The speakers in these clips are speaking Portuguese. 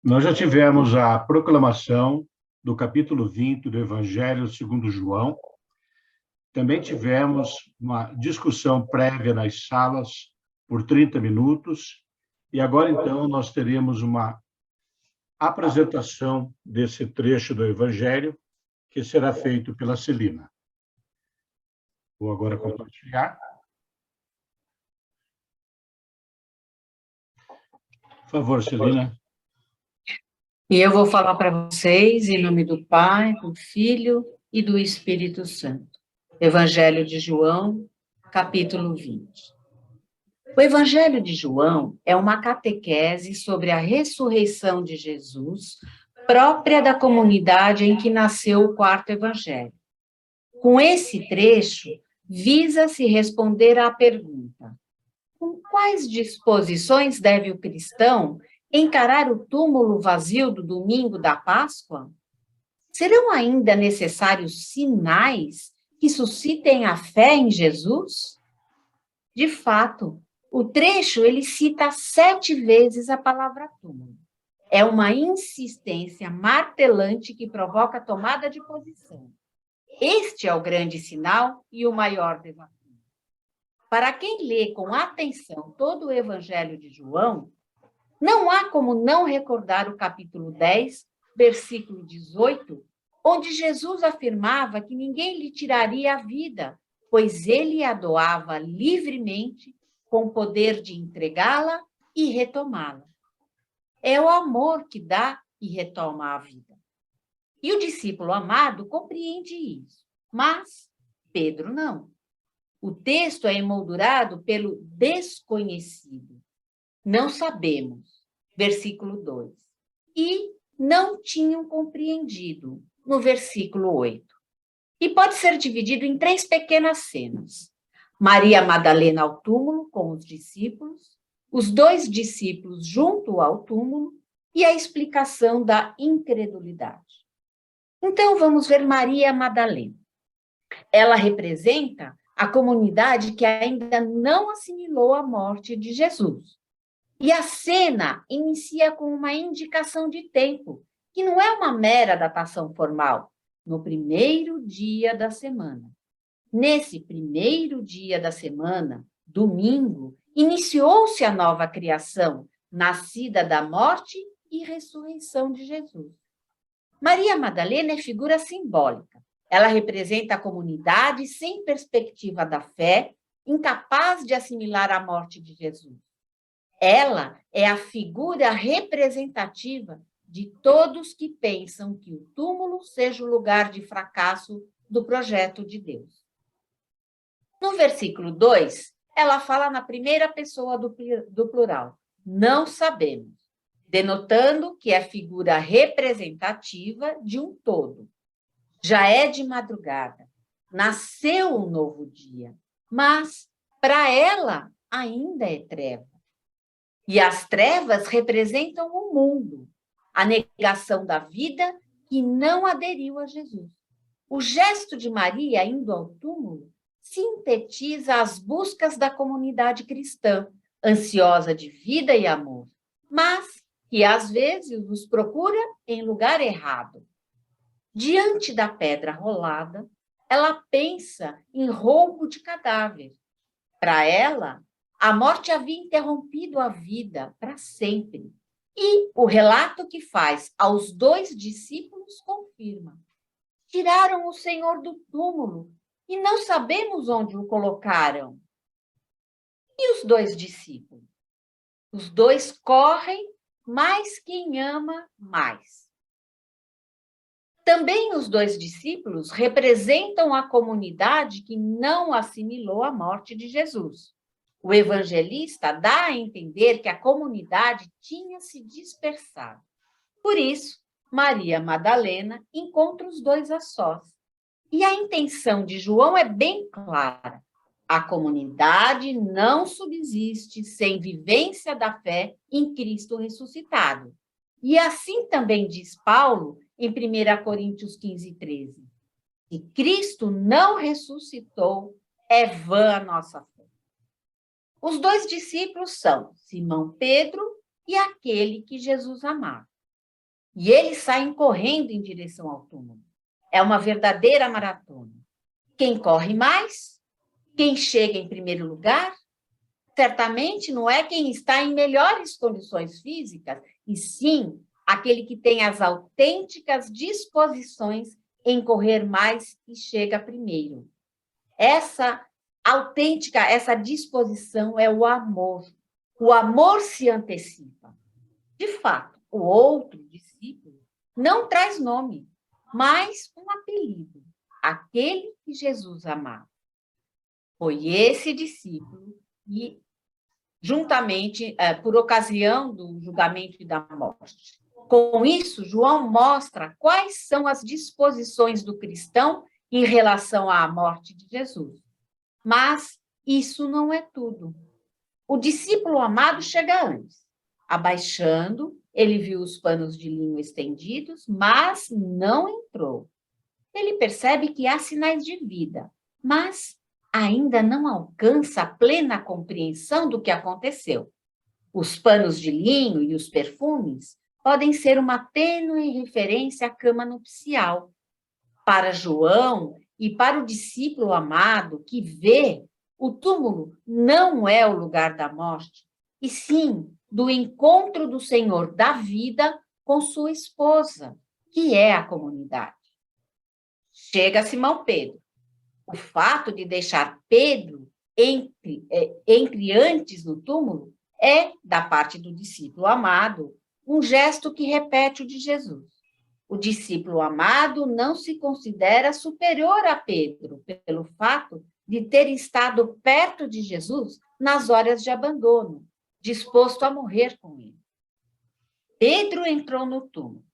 Nós já tivemos a proclamação do capítulo 20 do Evangelho segundo João. Também tivemos uma discussão prévia nas salas por 30 minutos. E agora, então, nós teremos uma apresentação desse trecho do Evangelho, que será feito pela Celina. Vou agora compartilhar. Por favor, Celina. E eu vou falar para vocês, em nome do Pai, do Filho e do Espírito Santo. Evangelho de João, capítulo 20. O Evangelho de João é uma catequese sobre a ressurreição de Jesus, própria da comunidade em que nasceu o quarto Evangelho. Com esse trecho, visa-se responder à pergunta: com quais disposições deve o cristão encarar o túmulo vazio do domingo da Páscoa? Serão ainda necessários sinais que suscitem a fé em Jesus? De fato, o trecho ele cita 7 vezes a palavra túmulo. É uma insistência martelante que provoca tomada de posição. Este é o grande sinal e o maior desafio. Para quem lê com atenção todo o Evangelho de João, não há como não recordar o capítulo 10, versículo 18, onde Jesus afirmava que ninguém lhe tiraria a vida, pois ele a doava livremente, com o poder de entregá-la e retomá-la. É o amor que dá e retoma a vida. E o discípulo amado compreende isso, mas Pedro não. O texto é emoldurado pelo desconhecido. Não sabemos, versículo 2. E não tinham compreendido, no versículo 8. E pode ser dividido em 3 pequenas cenas. Maria Madalena ao túmulo com os discípulos, os 2 discípulos junto ao túmulo e a explicação da incredulidade. Então vamos ver Maria Madalena. Ela representa a comunidade que ainda não assimilou a morte de Jesus. E a cena inicia com uma indicação de tempo, que não é uma mera datação formal, no primeiro dia da semana. Nesse primeiro dia da semana, domingo, iniciou-se a nova criação, nascida da morte e ressurreição de Jesus. Maria Madalena é figura simbólica. Ela representa a comunidade sem perspectiva da fé, incapaz de assimilar a morte de Jesus. Ela é a figura representativa de todos que pensam que o túmulo seja o lugar de fracasso do projeto de Deus. No versículo 2, ela fala na primeira pessoa do plural, não sabemos, denotando que é a figura representativa de um todo. Já é de madrugada, nasceu um novo dia, mas para ela ainda é treva. E as trevas representam o mundo, a negação da vida que não aderiu a Jesus. O gesto de Maria indo ao túmulo sintetiza as buscas da comunidade cristã, ansiosa de vida e amor, mas que às vezes os procura em lugar errado. Diante da pedra rolada, ela pensa em roubo de cadáver. Para ela, a morte havia interrompido a vida para sempre. E o relato que faz aos 2 discípulos confirma. Tiraram o Senhor do túmulo e não sabemos onde o colocaram. E os 2 discípulos? Os 2 correm, mas quem ama mais. Também os 2 discípulos representam a comunidade que não assimilou a morte de Jesus. O evangelista dá a entender que a comunidade tinha se dispersado. Por isso, Maria Madalena encontra os 2 a sós. E a intenção de João é bem clara. A comunidade não subsiste sem vivência da fé em Cristo ressuscitado. E assim também diz Paulo em 1 Coríntios 15, 13. Se Cristo não ressuscitou, é vã a nossa fé. Os 2 discípulos são Simão Pedro e aquele que Jesus amava. E eles saem correndo em direção ao túmulo. É uma verdadeira maratona. Quem corre mais, quem chega em primeiro lugar, certamente não é quem está em melhores condições físicas, e sim aquele que tem as autênticas disposições em correr mais e chega primeiro. Essa autêntica, essa disposição é o amor. O amor se antecipa. De fato, o outro discípulo não traz nome, mas um apelido, aquele que Jesus amava. Foi esse discípulo e, juntamente, por ocasião do julgamento e da morte. Com isso, João mostra quais são as disposições do cristão em relação à morte de Jesus. Mas isso não é tudo. O discípulo amado chega antes. Abaixando, ele viu os panos de linho estendidos, mas não entrou. Ele percebe que há sinais de vida, mas ainda não alcança a plena compreensão do que aconteceu. Os panos de linho e os perfumes podem ser uma tênue referência à cama nupcial. Para João e para o discípulo amado que vê, o túmulo não é o lugar da morte, e sim do encontro do Senhor da vida com sua esposa, que é a comunidade. Chega Simão Pedro. O fato de deixar Pedro entre antes no túmulo é, da parte do discípulo amado, um gesto que repete o de Jesus. O discípulo amado não se considera superior a Pedro pelo fato de ter estado perto de Jesus nas horas de abandono, disposto a morrer com ele. Pedro entrou no túmulo,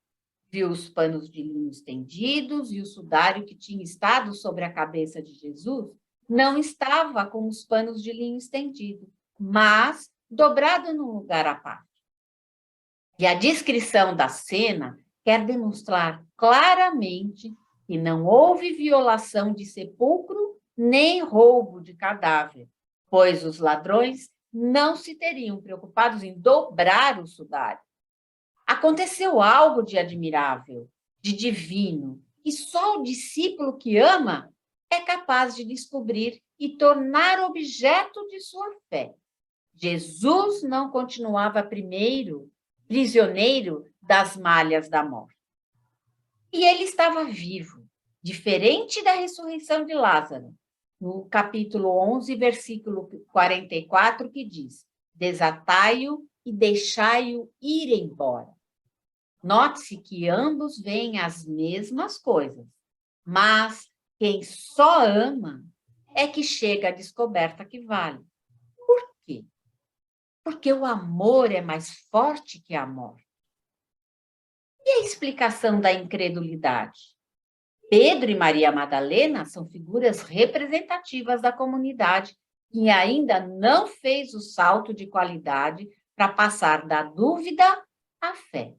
viu os panos de linho estendidos e o sudário que tinha estado sobre a cabeça de Jesus não estava com os panos de linho estendido, mas dobrado num lugar à parte. E a descrição da cena quer demonstrar claramente que não houve violação de sepulcro nem roubo de cadáver, pois os ladrões não se teriam preocupados em dobrar o sudário. Aconteceu algo de admirável, de divino, que só o discípulo que ama é capaz de descobrir e tornar objeto de sua fé. Jesus não continuava prisioneiro das malhas da morte. E ele estava vivo, diferente da ressurreição de Lázaro, no capítulo 11, versículo 44, que diz: desatai-o e deixai-o ir embora. Note-se que ambos veem as mesmas coisas, mas quem só ama é que chega à descoberta que vale. Por quê? Porque o amor é mais forte que a morte. E a explicação da incredulidade? Pedro e Maria Madalena são figuras representativas da comunidade que ainda não fez o salto de qualidade para passar da dúvida à fé.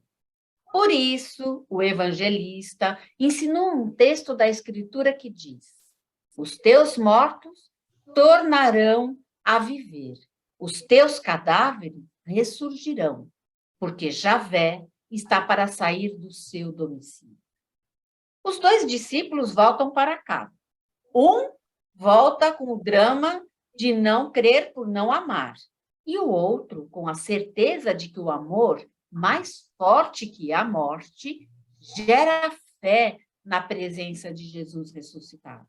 Por isso, o evangelista ensinou um texto da Escritura que diz: os teus mortos tornarão a viver, os teus cadáveres ressurgirão, porque Javé está para sair do seu domicílio. Os dois discípulos voltam para casa. Um volta com o drama de não crer por não amar, e o outro com a certeza de que o amor, mais forte que a morte, gera fé na presença de Jesus ressuscitado.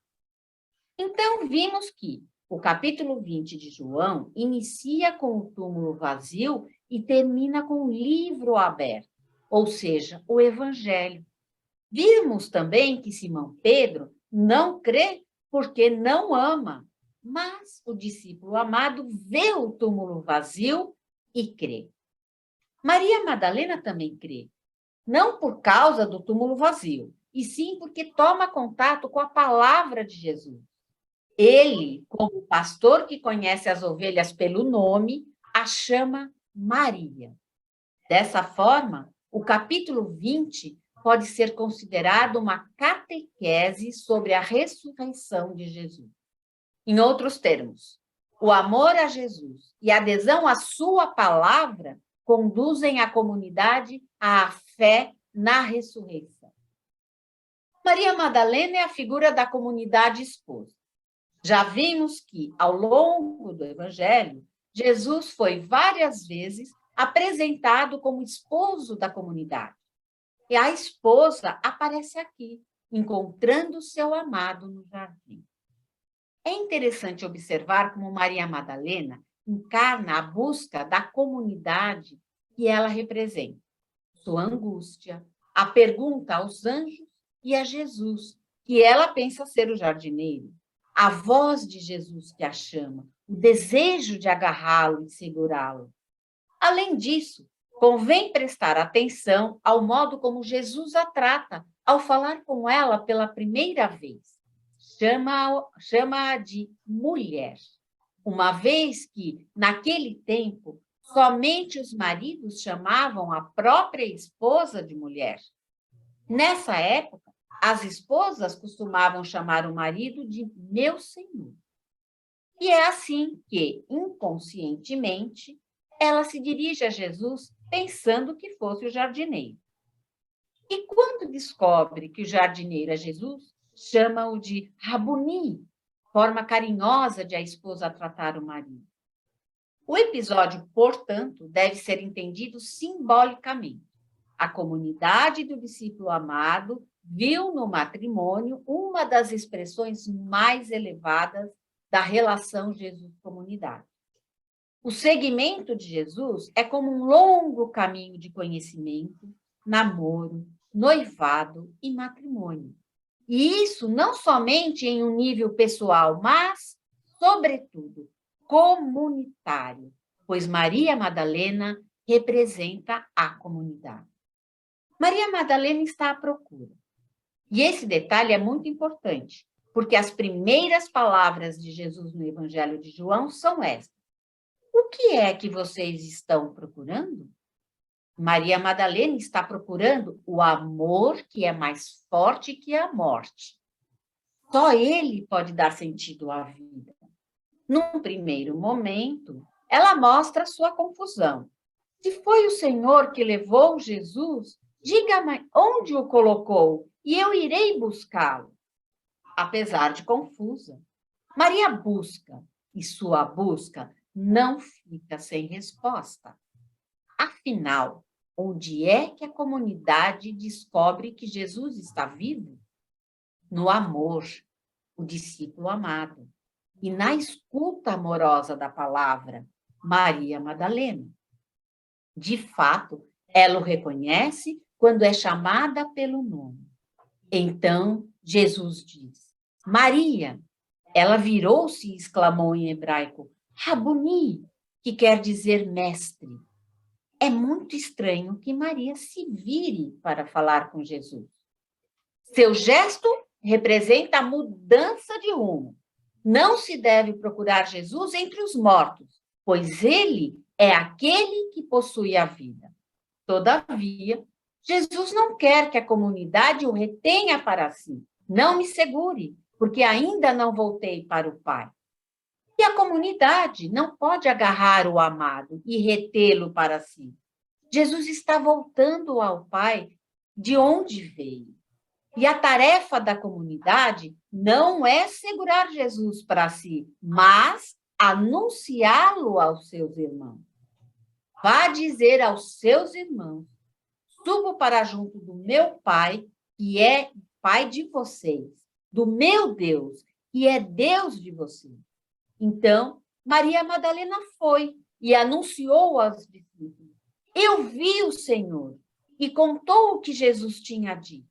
Então, vimos que o capítulo 20 de João inicia com o túmulo vazio e termina com o livro aberto, ou seja, o Evangelho. Vimos também que Simão Pedro não crê porque não ama, mas o discípulo amado vê o túmulo vazio e crê. Maria Madalena também crê, não por causa do túmulo vazio, e sim porque toma contato com a palavra de Jesus. Ele, como pastor que conhece as ovelhas pelo nome, a chama Maria. Dessa forma, o capítulo 20 pode ser considerado uma catequese sobre a ressurreição de Jesus. Em outros termos, o amor a Jesus e a adesão à sua palavra conduzem a comunidade à fé na ressurreição. Maria Madalena é a figura da comunidade esposa. Já vimos que, ao longo do Evangelho, Jesus foi várias vezes apresentado como esposo da comunidade. E a esposa aparece aqui, encontrando seu amado no jardim. É interessante observar como Maria Madalena encarna a busca da comunidade que ela representa. Sua angústia, a pergunta aos anjos e a Jesus, que ela pensa ser o jardineiro. A voz de Jesus que a chama, o desejo de agarrá-lo e segurá-lo. Além disso, convém prestar atenção ao modo como Jesus a trata ao falar com ela pela primeira vez. Chama-a de mulher, uma vez que, naquele tempo, somente os maridos chamavam a própria esposa de mulher. Nessa época, as esposas costumavam chamar o marido de meu senhor. E é assim que, inconscientemente, ela se dirige a Jesus pensando que fosse o jardineiro. E quando descobre que o jardineiro é Jesus, chama-o de Rabuni, forma carinhosa de a esposa tratar o marido. O episódio, portanto, deve ser entendido simbolicamente. A comunidade do discípulo amado viu no matrimônio uma das expressões mais elevadas da relação Jesus-comunidade. O seguimento de Jesus é como um longo caminho de conhecimento, namoro, noivado e matrimônio. E isso não somente em um nível pessoal, mas, sobretudo, comunitário, pois Maria Madalena representa a comunidade. Maria Madalena está à procura. E esse detalhe é muito importante, porque as primeiras palavras de Jesus no Evangelho de João são estas: o que é que vocês estão procurando? Maria Madalena está procurando o amor que é mais forte que a morte. Só ele pode dar sentido à vida. Num primeiro momento, ela mostra sua confusão. Se foi o Senhor que levou Jesus, diga-me onde o colocou e eu irei buscá-lo. Apesar de confusa, Maria busca e sua busca não fica sem resposta. Afinal, onde é que a comunidade descobre que Jesus está vivo? No amor, o discípulo amado, e na escuta amorosa da palavra, Maria Madalena. De fato, ela o reconhece quando é chamada pelo nome. Então, Jesus diz: Maria. Ela virou-se e exclamou em hebraico: Rabuni, que quer dizer mestre. É muito estranho que Maria se vire para falar com Jesus. Seu gesto representa a mudança de rumo. Não se deve procurar Jesus entre os mortos, pois ele é aquele que possui a vida. Todavia, Jesus não quer que a comunidade o retenha para si. Não me segure, porque ainda não voltei para o Pai. E a comunidade não pode agarrar o amado e retê-lo para si. Jesus está voltando ao Pai de onde veio. E a tarefa da comunidade não é segurar Jesus para si, mas anunciá-lo aos seus irmãos. Vá dizer aos seus irmãos: subo para junto do meu Pai, que é Pai de vocês, do meu Deus, que é Deus de vocês. Então, Maria Madalena foi e anunciou aos discípulos: eu vi o Senhor, e contou o que Jesus tinha dito.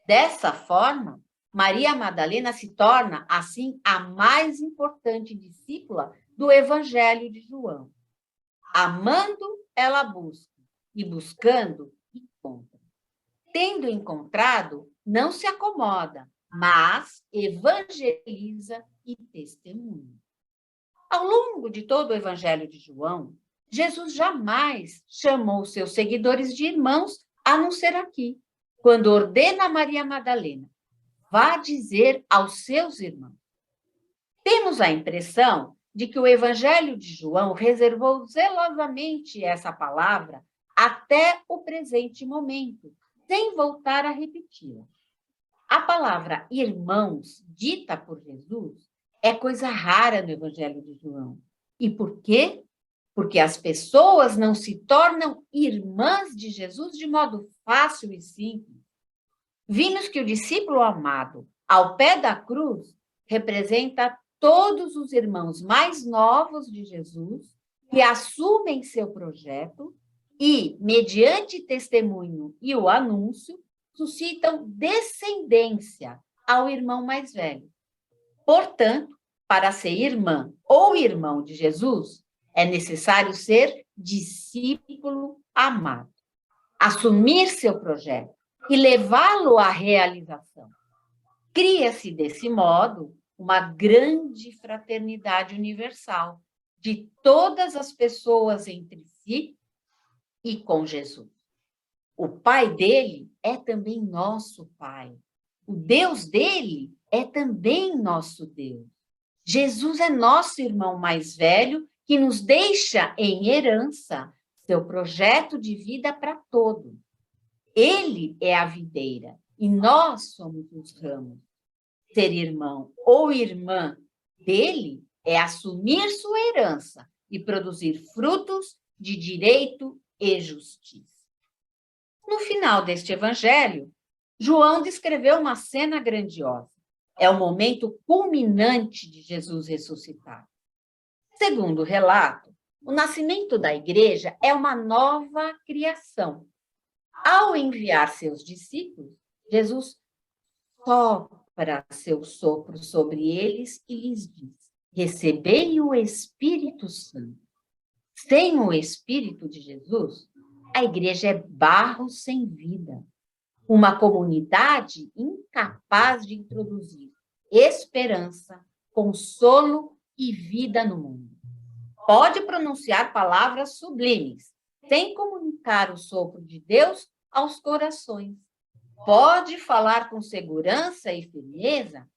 Dessa forma, Maria Madalena se torna, assim, a mais importante discípula do Evangelho de João. Amando, ela busca, e buscando, encontra. Tendo encontrado, não se acomoda, mas evangeliza e testemunha. Ao longo de todo o Evangelho de João, Jesus jamais chamou seus seguidores de irmãos, a não ser aqui, quando ordena a Maria Madalena: vá dizer aos seus irmãos. Temos a impressão de que o Evangelho de João reservou zelosamente essa palavra até o presente momento, sem voltar a repeti-la. A palavra irmãos, dita por Jesus, é coisa rara no Evangelho de João. E por quê? Porque as pessoas não se tornam irmãs de Jesus de modo fácil e simples. Vimos que o discípulo amado, ao pé da cruz, representa todos os irmãos mais novos de Jesus que assumem seu projeto e, mediante testemunho e o anúncio, suscitam descendência ao irmão mais velho. Portanto, para ser irmã ou irmão de Jesus, é necessário ser discípulo amado, assumir seu projeto e levá-lo à realização. Cria-se, desse modo, uma grande fraternidade universal de todas as pessoas entre si e com Jesus. O Pai dele é também nosso Pai. O Deus dele é também nosso Deus. Jesus é nosso irmão mais velho que nos deixa em herança seu projeto de vida para todos. Ele é a videira e nós somos os ramos. Ser irmão ou irmã dele é assumir sua herança e produzir frutos de direito e justiça. No final deste evangelho, João descreveu uma cena grandiosa. É o momento culminante de Jesus ressuscitado. Segundo o relato, o nascimento da igreja é uma nova criação. Ao enviar seus discípulos, Jesus sopra seu sopro sobre eles e lhes diz: recebei o Espírito Santo. Sem o Espírito de Jesus, a igreja é barro sem vida, uma comunidade incapaz de introduzir esperança, consolo e vida no mundo. Pode pronunciar palavras sublimes, sem comunicar o sopro de Deus aos corações. Pode falar com segurança e firmeza,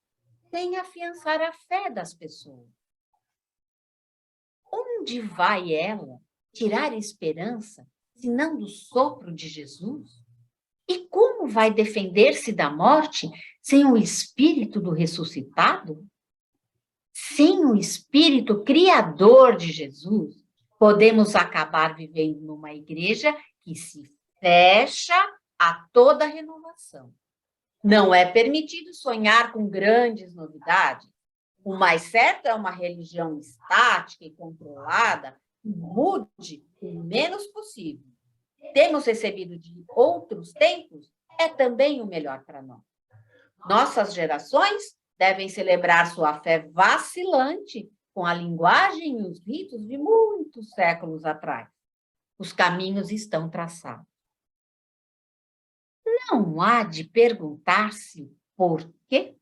sem afiançar a fé das pessoas. Onde vai ela tirar esperança, se não do sopro de Jesus? E como vai defender-se da morte sem o Espírito do ressuscitado? Sem o Espírito criador de Jesus, podemos acabar vivendo numa igreja que se fecha a toda renovação. Não é permitido sonhar com grandes novidades. O mais certo é uma religião estática e controlada, que mude o menos possível. Temos recebido de outros tempos, é também o melhor para nós. Nossas gerações devem celebrar sua fé vacilante com a linguagem e os ritos de muitos séculos atrás. Os caminhos estão traçados. Não há de perguntar-se por quê?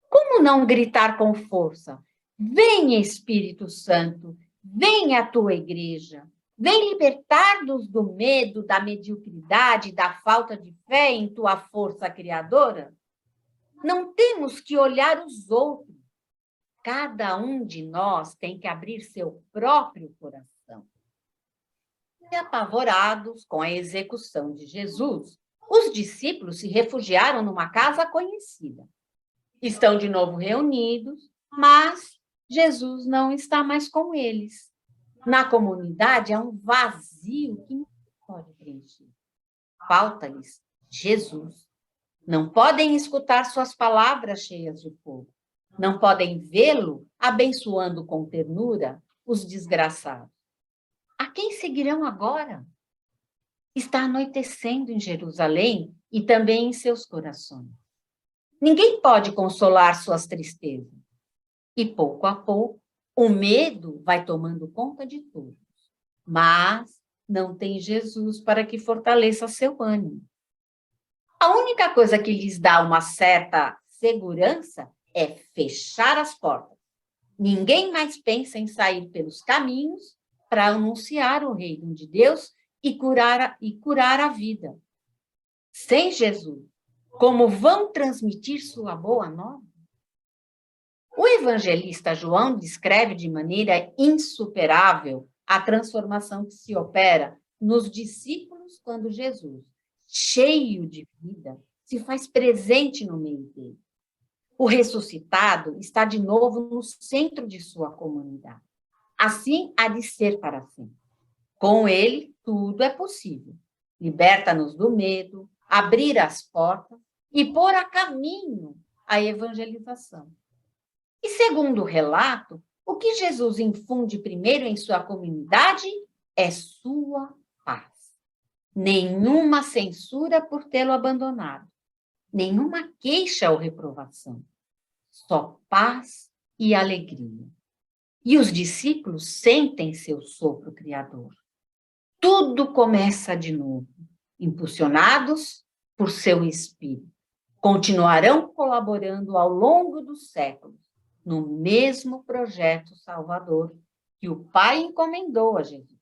Como não gritar com força? Vem, Espírito Santo, vem a tua igreja. Vem libertar-nos do medo, da mediocridade, da falta de fé em tua força criadora. Não temos que olhar os outros. Cada um de nós tem que abrir seu próprio coração. E apavorados com a execução de Jesus, os discípulos se refugiaram numa casa conhecida. Estão de novo reunidos, mas Jesus não está mais com eles. Na comunidade há um vazio que não pode preencher. Falta-lhes Jesus. Não podem escutar suas palavras cheias de fogo. Não podem vê-lo abençoando com ternura os desgraçados. A quem seguirão agora? Está anoitecendo em Jerusalém e também em seus corações. Ninguém pode consolar suas tristezas. E pouco a pouco, o medo vai tomando conta de todos. Mas não tem Jesus para que fortaleça seu ânimo. A única coisa que lhes dá uma certa segurança é fechar as portas. Ninguém mais pensa em sair pelos caminhos para anunciar o reino de Deus e curar a vida. Sem Jesus, como vão transmitir sua boa nova? O evangelista João descreve de maneira insuperável a transformação que se opera nos discípulos quando Jesus, cheio de vida, se faz presente no meio dele. O ressuscitado está de novo no centro de sua comunidade. Assim há de ser para sempre. Com ele, tudo é possível. Liberta-nos do medo, abrir as portas e pôr a caminho a evangelização. E segundo o relato, o que Jesus infunde primeiro em sua comunidade é sua paz. Nenhuma censura por tê-lo abandonado, nenhuma queixa ou reprovação, só paz e alegria. E os discípulos sentem seu sopro criador. Tudo começa de novo, impulsionados por seu espírito. Continuarão colaborando ao longo dos séculos no mesmo projeto salvador que o Pai encomendou a Jesus.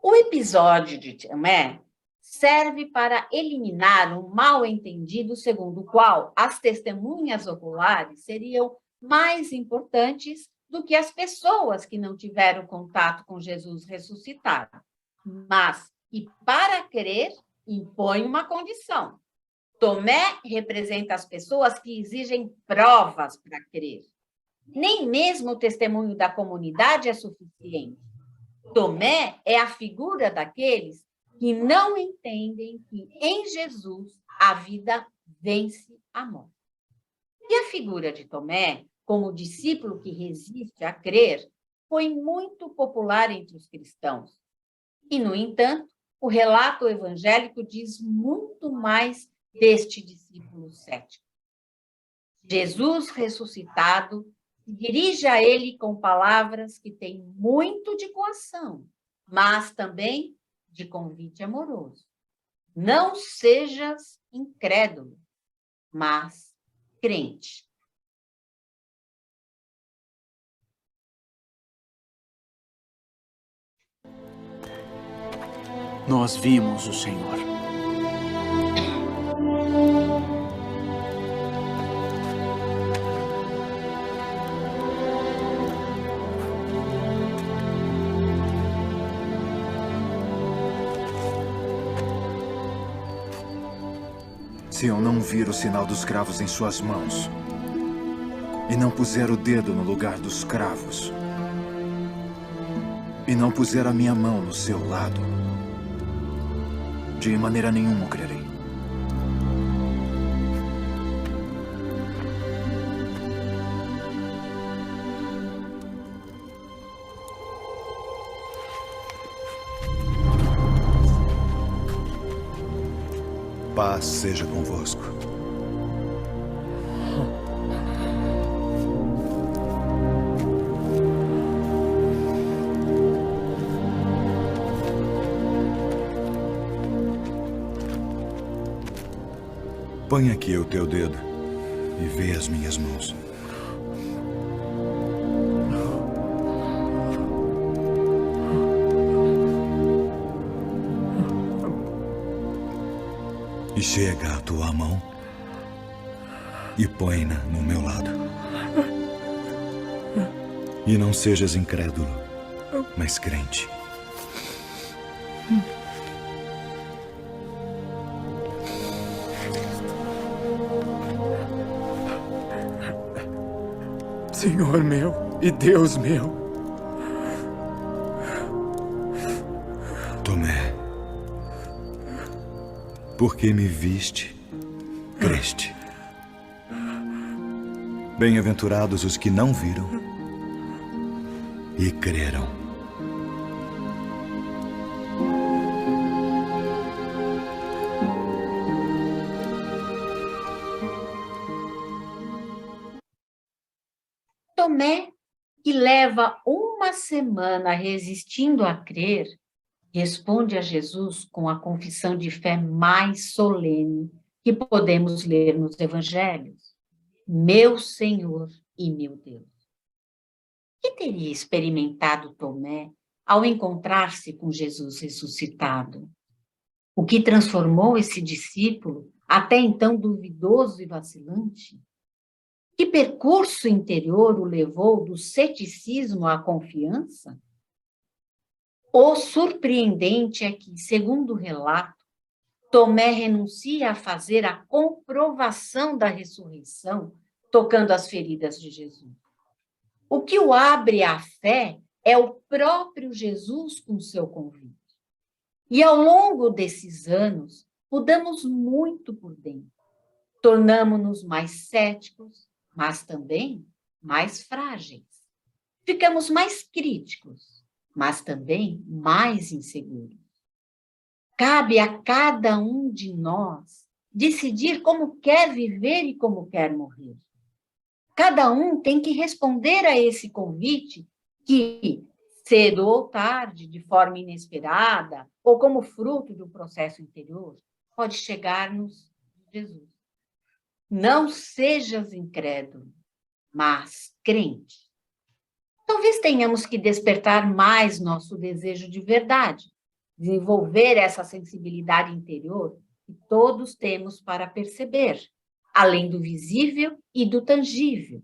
O episódio de Tomé serve para eliminar um mal-entendido segundo o qual as testemunhas oculares seriam mais importantes do que as pessoas que não tiveram contato com Jesus ressuscitado. Mas, e para crer, impõe uma condição. Tomé representa as pessoas que exigem provas para crer. Nem mesmo o testemunho da comunidade é suficiente. Tomé é a figura daqueles que não entendem que em Jesus a vida vence a morte. E a figura de Tomé, como discípulo que resiste a crer, foi muito popular entre os cristãos. E, no entanto, o relato evangélico diz muito mais deste discípulo cético. Jesus ressuscitado se dirige a ele com palavras que têm muito de coação, mas também de convite amoroso. Não sejas incrédulo, mas crente. Nós vimos o Senhor. Se eu não vir o sinal dos cravos em suas mãos e não puser o dedo no lugar dos cravos e não puser a minha mão no seu lado, de maneira nenhuma crerei. Paz seja convosco. Põe aqui o teu dedo e vê as minhas mãos. E chega a tua mão e põe-na no meu lado. E não sejas incrédulo, mas crente. Senhor meu e Deus meu. Tomé, porque me viste, creste. Bem-aventurados os que não viram e creram. Tomé, que leva uma semana resistindo a crer, responde a Jesus com a confissão de fé mais solene que podemos ler nos evangelhos. Meu Senhor e meu Deus. O que teria experimentado Tomé ao encontrar-se com Jesus ressuscitado? O que transformou esse discípulo, até então duvidoso e vacilante? Que percurso interior o levou do ceticismo à confiança? O surpreendente é que, segundo o relato, Tomé renuncia a fazer a comprovação da ressurreição, tocando as feridas de Jesus. O que o abre à fé é o próprio Jesus com seu convite. E ao longo desses anos, mudamos muito por dentro. Tornamo-nos mais céticos, mas também mais frágeis. Ficamos mais críticos, mas também mais inseguros. Cabe a cada um de nós decidir como quer viver e como quer morrer. Cada um tem que responder a esse convite que, cedo ou tarde, de forma inesperada, ou como fruto do processo interior, pode chegar-nos de Jesus. Não sejas incrédulo, mas crente. Talvez tenhamos que despertar mais nosso desejo de verdade, desenvolver essa sensibilidade interior que todos temos para perceber, além do visível e do tangível,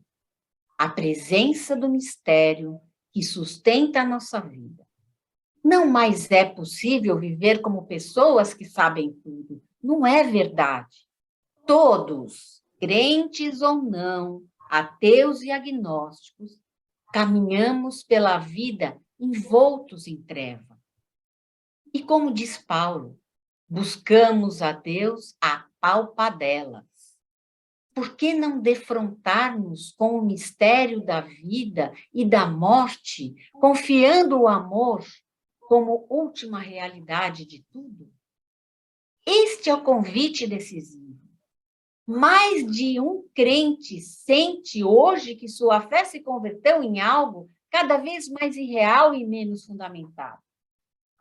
a presença do mistério que sustenta a nossa vida. Não mais é possível viver como pessoas que sabem tudo. Não é verdade. Todos, crentes ou não, ateus e agnósticos, caminhamos pela vida envoltos em treva. E como diz Paulo, buscamos a Deus a palpadelas. Por que não defrontar-nos com o mistério da vida e da morte, confiando o amor como última realidade de tudo? Este é o convite decisivo. Mais de um crente sente hoje que sua fé se converteu em algo cada vez mais irreal e menos fundamentado.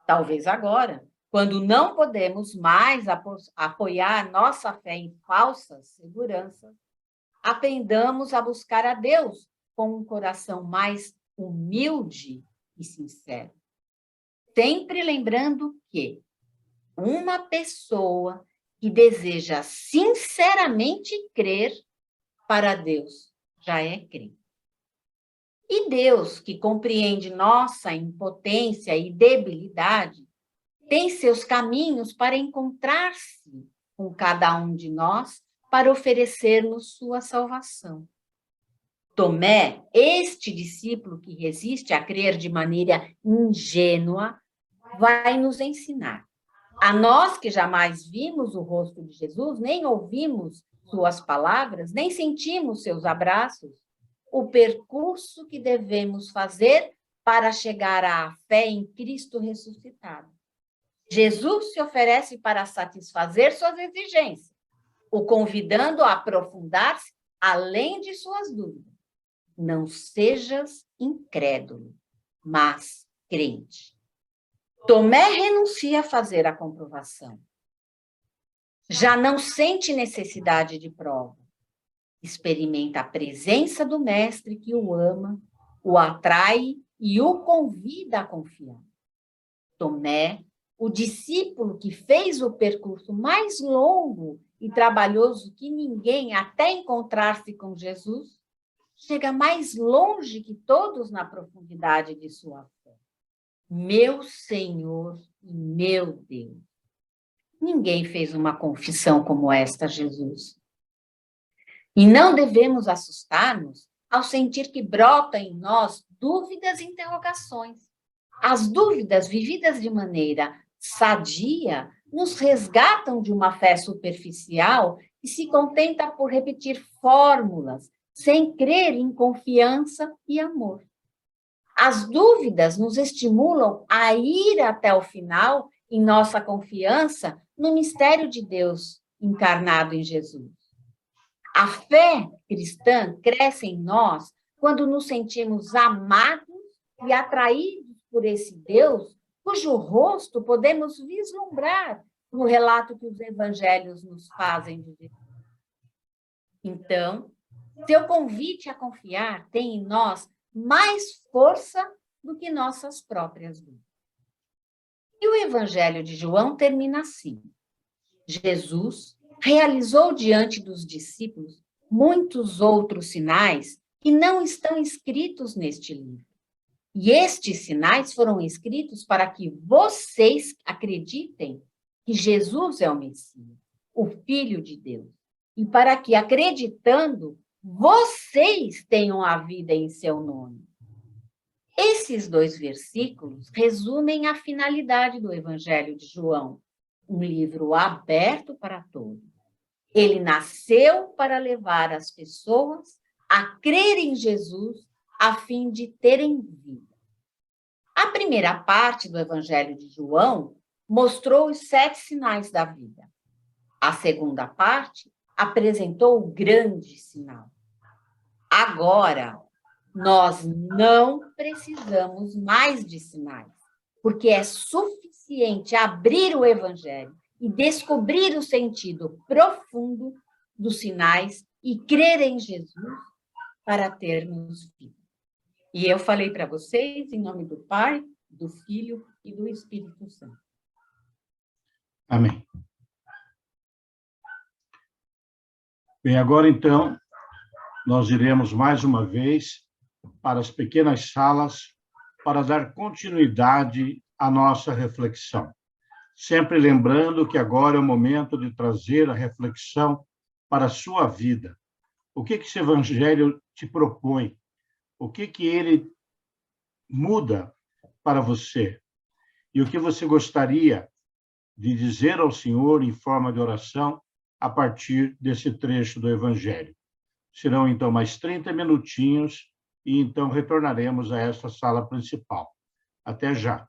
Talvez agora, quando não podemos mais apoiar nossa fé em falsas seguranças, aprendamos a buscar a Deus com um coração mais humilde e sincero. Sempre lembrando que uma pessoa que deseja sinceramente crer, para Deus já é crente. E Deus, que compreende nossa impotência e debilidade, tem seus caminhos para encontrar-se com cada um de nós para oferecer-nos sua salvação. Tomé, este discípulo que resiste a crer de maneira ingênua, vai nos ensinar. A nós que jamais vimos o rosto de Jesus, nem ouvimos suas palavras, nem sentimos seus abraços, o percurso que devemos fazer para chegar à fé em Cristo ressuscitado. Jesus se oferece para satisfazer suas exigências, o convidando a aprofundar-se além de suas dúvidas. Não sejas incrédulo, mas crente. Tomé renuncia a fazer a comprovação. Já não sente necessidade de prova. Experimenta a presença do Mestre que o ama, o atrai e o convida a confiar. Tomé, o discípulo que fez o percurso mais longo e trabalhoso que ninguém até encontrar-se com Jesus, chega mais longe que todos na profundidade de sua fé. Meu Senhor e meu Deus. Ninguém fez uma confissão como esta a Jesus. E não devemos assustar-nos ao sentir que brota em nós dúvidas e interrogações. As dúvidas vividas de maneira sadia nos resgatam de uma fé superficial que se contenta por repetir fórmulas, sem crer em confiança e amor. As dúvidas nos estimulam a ir até o final em nossa confiança no mistério de Deus encarnado em Jesus. A fé cristã cresce em nós quando nos sentimos amados e atraídos por esse Deus, cujo rosto podemos vislumbrar no relato que os evangelhos nos fazem de Jesus. Então, seu convite a confiar tem em nós mais força do que nossas próprias dúvidas. E o Evangelho de João termina assim. Jesus realizou diante dos discípulos muitos outros sinais que não estão escritos neste livro. E estes sinais foram escritos para que vocês acreditem que Jesus é o Messias, o Filho de Deus, e para que, acreditando, vocês tenham a vida em seu nome. Esses 2 versículos resumem a finalidade do Evangelho de João, um livro aberto para todos. Ele nasceu para levar as pessoas a crerem em Jesus a fim de terem vida. A primeira parte do Evangelho de João mostrou os 7 sinais da vida. A segunda parte apresentou o grande sinal. Agora, nós não precisamos mais de sinais, porque é suficiente abrir o Evangelho e descobrir o sentido profundo dos sinais e crer em Jesus para termos vida. E eu falei para vocês, em nome do Pai, do Filho e do Espírito Santo. Amém. Bem, agora então, nós iremos mais uma vez para as pequenas salas para dar continuidade à nossa reflexão. Sempre lembrando que agora é o momento de trazer a reflexão para a sua vida. O que esse Evangelho te propõe? O que ele muda para você? E o que você gostaria de dizer ao Senhor em forma de oração a partir desse trecho do Evangelho? Serão, então, mais 30 minutinhos e, então, retornaremos a esta sala principal. Até já.